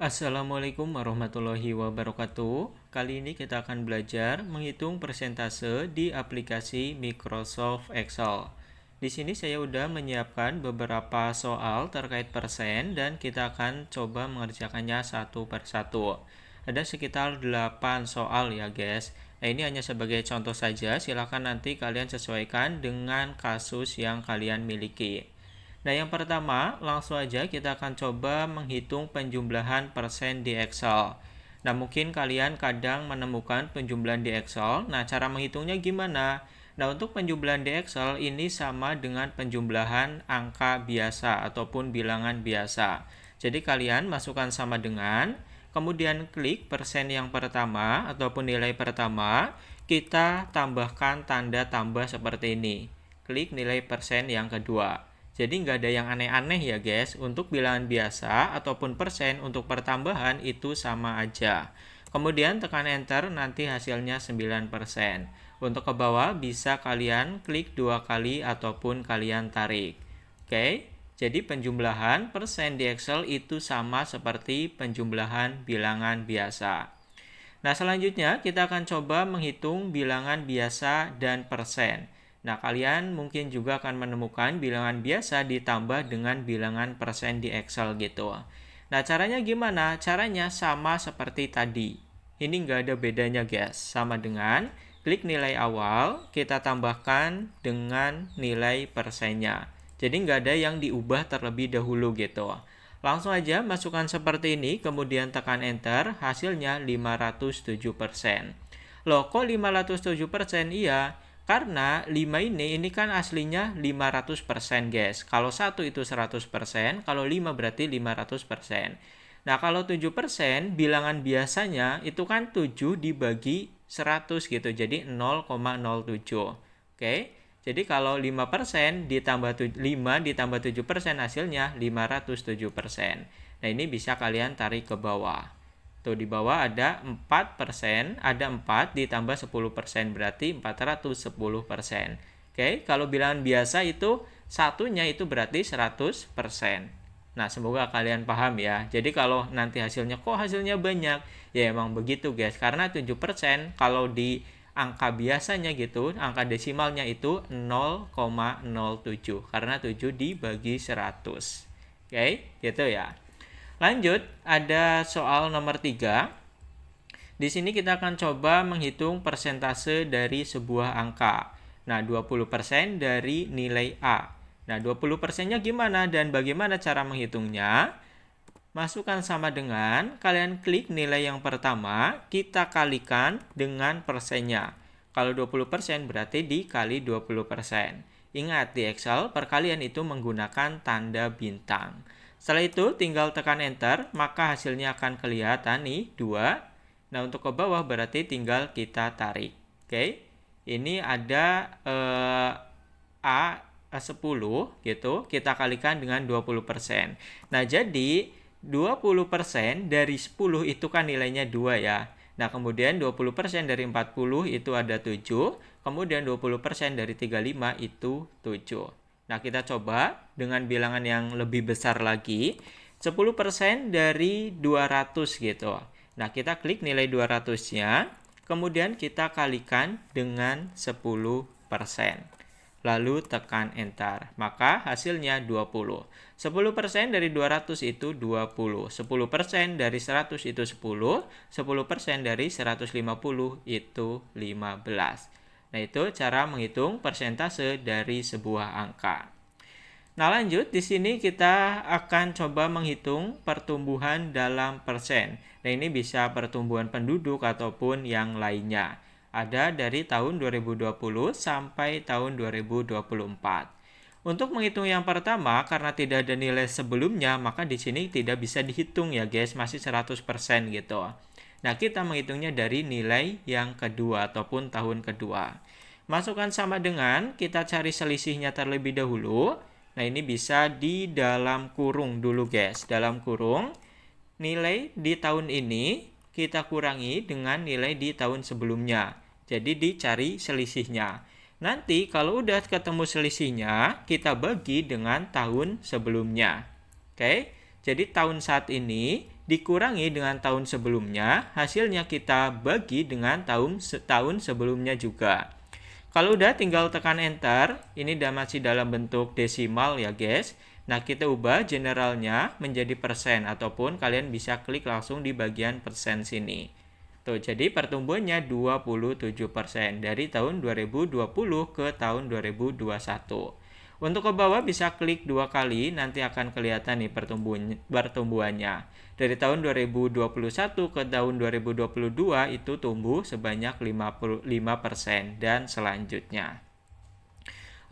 Assalamualaikum warahmatullahi wabarakatuh. Kali ini kita akan belajar menghitung persentase di aplikasi Microsoft Excel. Di sini saya sudah menyiapkan beberapa soal terkait persen dan kita akan coba mengerjakannya satu persatu. Ada sekitar 8 soal ya guys. Nah, ini hanya sebagai contoh saja, silakan nanti kalian sesuaikan dengan kasus yang kalian miliki. Nah, yang pertama, langsung aja kita akan coba menghitung penjumlahan persen di Excel. Nah, mungkin kalian kadang menemukan penjumlahan di Excel. Nah, cara menghitungnya gimana? Nah, untuk penjumlahan di Excel ini sama dengan penjumlahan angka biasa ataupun bilangan biasa. Jadi, kalian masukkan sama dengan, kemudian klik persen yang pertama ataupun nilai pertama, kita tambahkan tanda tambah seperti ini. Klik nilai persen yang kedua. Jadi nggak ada yang aneh-aneh ya guys, untuk bilangan biasa ataupun persen untuk pertambahan itu sama aja. Kemudian tekan enter, nanti hasilnya 9%. Untuk ke bawah bisa kalian klik 2 kali ataupun kalian tarik. Oke, jadi penjumlahan persen di Excel itu sama seperti penjumlahan bilangan biasa. Nah, selanjutnya kita akan coba menghitung bilangan biasa dan persen. Nah, kalian mungkin juga akan menemukan bilangan biasa ditambah dengan bilangan persen di Excel gitu. Nah, caranya gimana? Caranya sama seperti tadi. Ini nggak ada bedanya guys. Sama dengan klik nilai awal, kita tambahkan dengan nilai persennya. Jadi nggak ada yang diubah terlebih dahulu gitu. Langsung aja masukkan seperti ini, kemudian tekan enter, hasilnya 507%. Loh, kok 507%? Iya, karena 5 ini kan aslinya 500% guys. Kalau 1 itu 100%, kalau 5 berarti 500%. Nah, kalau 7% bilangan biasanya itu kan 7 dibagi 100 gitu, jadi 0,07. Oke, jadi kalau 5% ditambah 5 ditambah 7% hasilnya 507%. Nah, ini bisa kalian tarik ke bawah. Tuh di bawah ada 4%, ada 4 ditambah 10% berarti 410%. Oke, kalau bilangan biasa itu satunya itu berarti 100%. Nah, semoga kalian paham ya. Jadi kalau nanti hasilnya kok hasilnya banyak, ya emang begitu guys. Karena 7% kalau di angka biasanya gitu, angka desimalnya itu 0,07 karena 7 dibagi 100. Oke, gitu ya. Lanjut, ada soal nomor 3. Di sini kita akan coba menghitung persentase dari sebuah angka. Nah, 20% dari nilai A. Nah, 20%-nya gimana dan bagaimana cara menghitungnya? Masukkan sama dengan, kalian klik nilai yang pertama, kita kalikan dengan persennya. Kalau 20% berarti dikali 20%. Ingat, di Excel perkalian itu menggunakan tanda bintang. Setelah itu tinggal tekan enter, maka hasilnya akan kelihatan nih, 2. Nah, untuk ke bawah berarti tinggal kita tarik. Oke, ini ada A10 gitu, kita kalikan dengan 20%. Nah, jadi 20% dari 10 itu kan nilainya 2 ya. Nah, kemudian 20% dari 40 itu ada 7, kemudian 20% dari 35 itu 7. Nah, kita coba dengan bilangan yang lebih besar lagi, 10% dari 200 gitu. Nah, kita klik nilai 200-nya, kemudian kita kalikan dengan 10%. Lalu tekan enter. Maka hasilnya 20. 10% dari 200 itu 20. 10% dari 100 itu 10. 10% dari 150 itu 15. Nah, itu cara menghitung persentase dari sebuah angka. Nah, lanjut di sini kita akan coba menghitung pertumbuhan dalam persen. Nah, ini bisa pertumbuhan penduduk ataupun yang lainnya. Ada dari tahun 2020 sampai tahun 2024. Untuk menghitung yang pertama, karena tidak ada nilai sebelumnya, maka di sini tidak bisa dihitung ya guys, masih 100% gitu. Nah, kita menghitungnya dari nilai yang kedua ataupun tahun kedua. Masukkan sama dengan, kita cari selisihnya terlebih dahulu. Nah, ini bisa di dalam kurung dulu guys. Dalam kurung, nilai di tahun ini kita kurangi dengan nilai di tahun sebelumnya. Jadi dicari selisihnya. Nanti kalau udah ketemu selisihnya, kita bagi dengan tahun sebelumnya. Oke, jadi tahun saat ini dikurangi dengan tahun sebelumnya, hasilnya kita bagi dengan tahun sebelumnya juga. Kalau udah tinggal tekan enter, ini masih dalam bentuk desimal ya guys. Nah, kita ubah generalnya menjadi persen ataupun kalian bisa klik langsung di bagian persen sini. Tuh, jadi pertumbuhannya 27% dari tahun 2020 ke tahun 2021. Untuk ke bawah bisa klik 2 kali, nanti akan kelihatan nih pertumbuhannya. Dari tahun 2021 ke tahun 2022 itu tumbuh sebanyak 55% dan selanjutnya.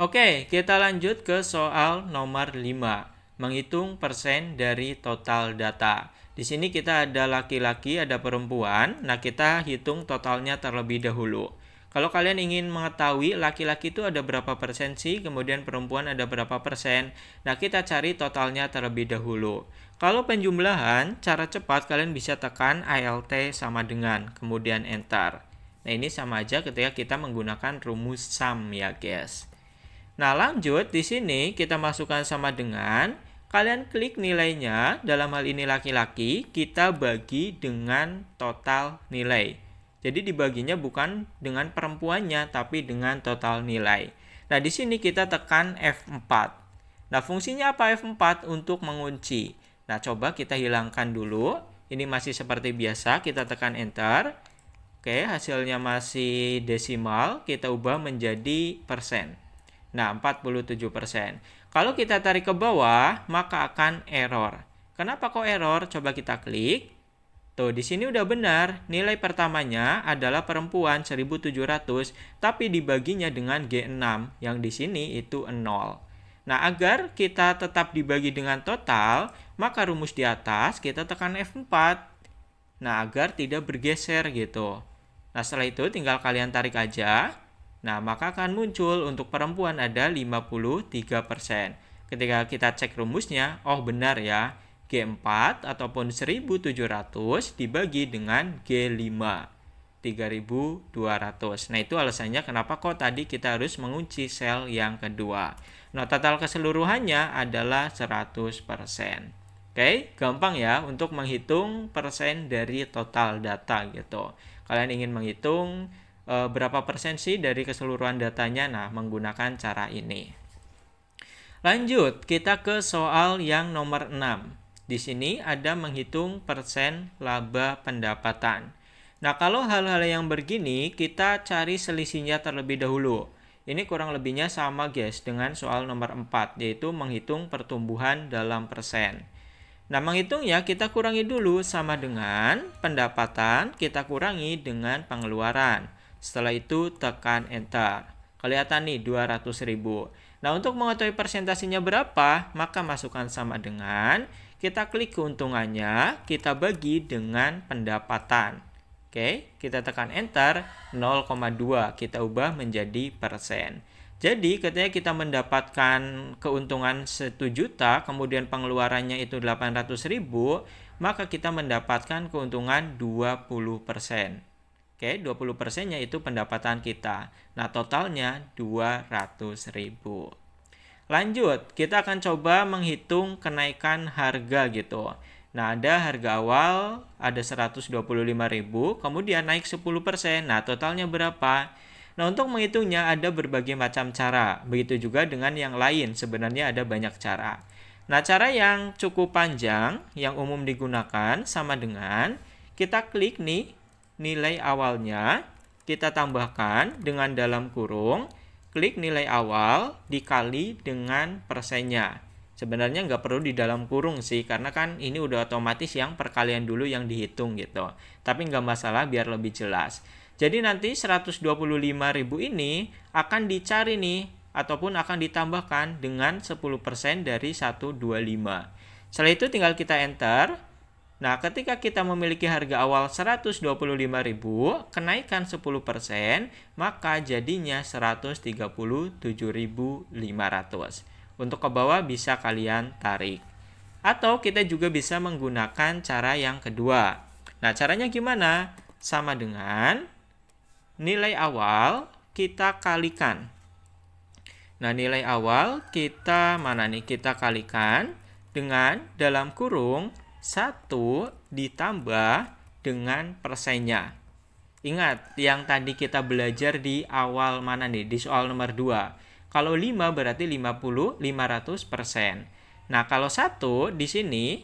Oke, kita lanjut ke soal nomor 5. Menghitung persen dari total data. Di sini kita ada laki-laki, ada perempuan. Nah, kita hitung totalnya terlebih dahulu. Kalau kalian ingin mengetahui laki-laki itu ada berapa persen sih, kemudian perempuan ada berapa persen, nah kita cari totalnya terlebih dahulu. Kalau penjumlahan, cara cepat kalian bisa tekan ALT sama dengan, kemudian enter. Nah, ini sama aja ketika kita menggunakan rumus sum ya guys. Nah, lanjut di sini kita masukkan sama dengan, kalian klik nilainya, dalam hal ini laki-laki, kita bagi dengan total nilai. Jadi dibaginya bukan dengan perempuannya, tapi dengan total nilai. Nah, di sini kita tekan F4. Nah, fungsinya apa F4? Untuk mengunci. Nah, coba kita hilangkan dulu. Ini masih seperti biasa, kita tekan enter. Oke, hasilnya masih desimal, kita ubah menjadi persen. Nah, 47%. Kalau kita tarik ke bawah, maka akan error. Kenapa kok error? Coba kita klik. Tuh, di sini udah benar. Nilai pertamanya adalah perempuan 1700, tapi dibaginya dengan G6, yang di sini itu 0. Nah, agar kita tetap dibagi dengan total, maka rumus di atas kita tekan F4. Nah, agar tidak bergeser gitu. Nah, setelah itu tinggal kalian tarik aja. Nah, maka akan muncul untuk perempuan ada 53%. Ketika kita cek rumusnya, oh benar ya, G4 ataupun 1700 dibagi dengan G5, 3200. Nah, itu alasannya kenapa kok tadi kita harus mengunci sel yang kedua. Nah, total keseluruhannya adalah 100%. Oke, gampang ya untuk menghitung persen dari total data gitu. Kalian ingin menghitung berapa persen sih dari keseluruhan datanya? Nah, menggunakan cara ini. Lanjut, kita ke soal yang nomor 6. Di sini ada menghitung persen laba pendapatan. Nah, kalau hal-hal yang begini, kita cari selisihnya terlebih dahulu. Ini kurang lebihnya sama guys dengan soal nomor 4, yaitu menghitung pertumbuhan dalam persen. Nah, menghitungnya kita kurangi dulu sama dengan pendapatan, kita kurangi dengan pengeluaran. Setelah itu tekan enter. Kelihatan nih 200.000. Nah, untuk mengetahui persentasenya berapa, maka masukkan sama dengan, kita klik keuntungannya, kita bagi dengan pendapatan. Oke, kita tekan enter, 0,2 kita ubah menjadi persen. Jadi ketika kita mendapatkan keuntungan 1 juta, kemudian pengeluarannya itu 800.000, maka kita mendapatkan keuntungan 20%. Oke, 20%-nya itu pendapatan kita. Nah, totalnya 200.000. Lanjut, kita akan coba menghitung kenaikan harga gitu. Nah, ada harga awal, ada 125.000, kemudian naik 10%. Nah, totalnya berapa? Nah, untuk menghitungnya ada berbagai macam cara. Begitu juga dengan yang lain, sebenarnya ada banyak cara. Nah, cara yang cukup panjang, yang umum digunakan sama dengan, kita klik nih, nilai awalnya, kita tambahkan dengan dalam kurung, klik nilai awal dikali dengan persennya. Sebenarnya nggak perlu di dalam kurung sih, karena kan ini udah otomatis yang perkalian dulu yang dihitung gitu. Tapi nggak masalah biar lebih jelas. Jadi nanti 125.000 ini akan dicari nih, ataupun akan ditambahkan dengan 10% dari 125. Setelah itu tinggal kita enter. Nah, ketika kita memiliki harga awal 125.000, kenaikan 10%, maka jadinya 137.500. Untuk ke bawah bisa kalian tarik. Atau kita juga bisa menggunakan cara yang kedua. Nah, caranya gimana? Sama dengan nilai awal kita kalikan. Nah, nilai awal kita kalikan dengan dalam kurung 1 ditambah dengan persennya. Ingat, yang tadi kita belajar di awal mana nih? Di soal nomor 2. Kalau 5 berarti 500%. Nah, kalau 1 di sini,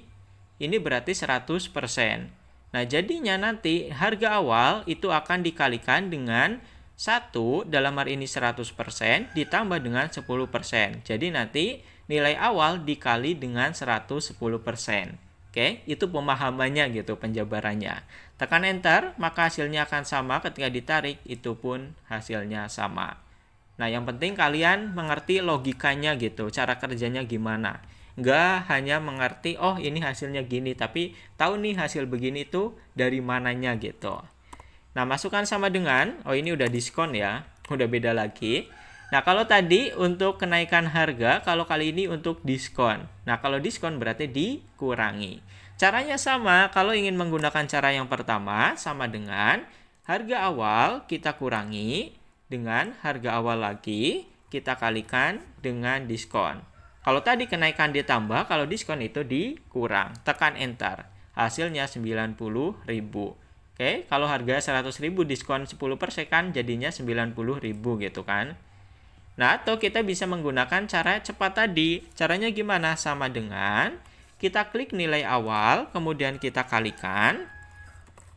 ini berarti 100%. Nah, jadinya nanti harga awal itu akan dikalikan dengan 1 dalam hal ini 100% ditambah dengan 10%. Jadi nanti nilai awal dikali dengan 110%. Oke, itu pemahamannya gitu, penjabarannya. Tekan enter, maka hasilnya akan sama ketika ditarik, itu pun hasilnya sama. Nah, yang penting kalian mengerti logikanya gitu, cara kerjanya gimana. Nggak hanya mengerti, oh ini hasilnya gini, tapi tahu nih hasil begini itu dari mananya gitu. Nah, masukkan sama dengan, oh ini udah diskon ya, udah beda lagi. Nah, kalau tadi untuk kenaikan harga, kalau kali ini untuk diskon. Nah, kalau diskon berarti dikurangi. Caranya sama, kalau ingin menggunakan cara yang pertama, sama dengan harga awal kita kurangi dengan harga awal lagi, kita kalikan dengan diskon. Kalau tadi kenaikan ditambah, kalau diskon itu dikurang. Tekan enter. Hasilnya 90.000. Oke, kalau harga 100.000 diskon 10% kan jadinya 90.000 gitu kan. Nah, atau kita bisa menggunakan cara cepat tadi. Caranya gimana? Sama dengan kita klik nilai awal, kemudian kita kalikan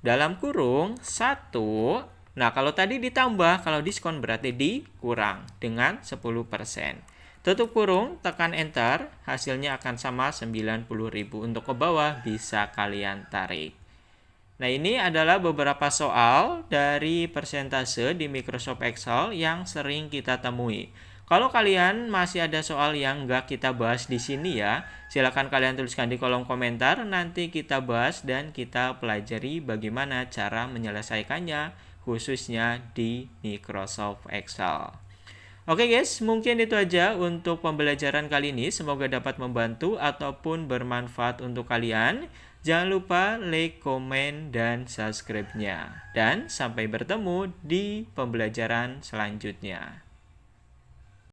dalam kurung 1. Nah, kalau tadi ditambah, kalau diskon berarti dikurang dengan 10%. Tutup kurung, tekan enter, hasilnya akan sama 90.000. Untuk ke bawah bisa kalian tarik. Nah, ini adalah beberapa soal dari persentase di Microsoft Excel yang sering kita temui. Kalau kalian masih ada soal yang nggak kita bahas di sini ya, silakan kalian tuliskan di kolom komentar, nanti kita bahas dan kita pelajari bagaimana cara menyelesaikannya, khususnya di Microsoft Excel. Oke guys, mungkin itu aja untuk pembelajaran kali ini. Semoga dapat membantu ataupun bermanfaat untuk kalian. Jangan lupa like, komen, dan subscribe-nya. Dan sampai bertemu di pembelajaran selanjutnya.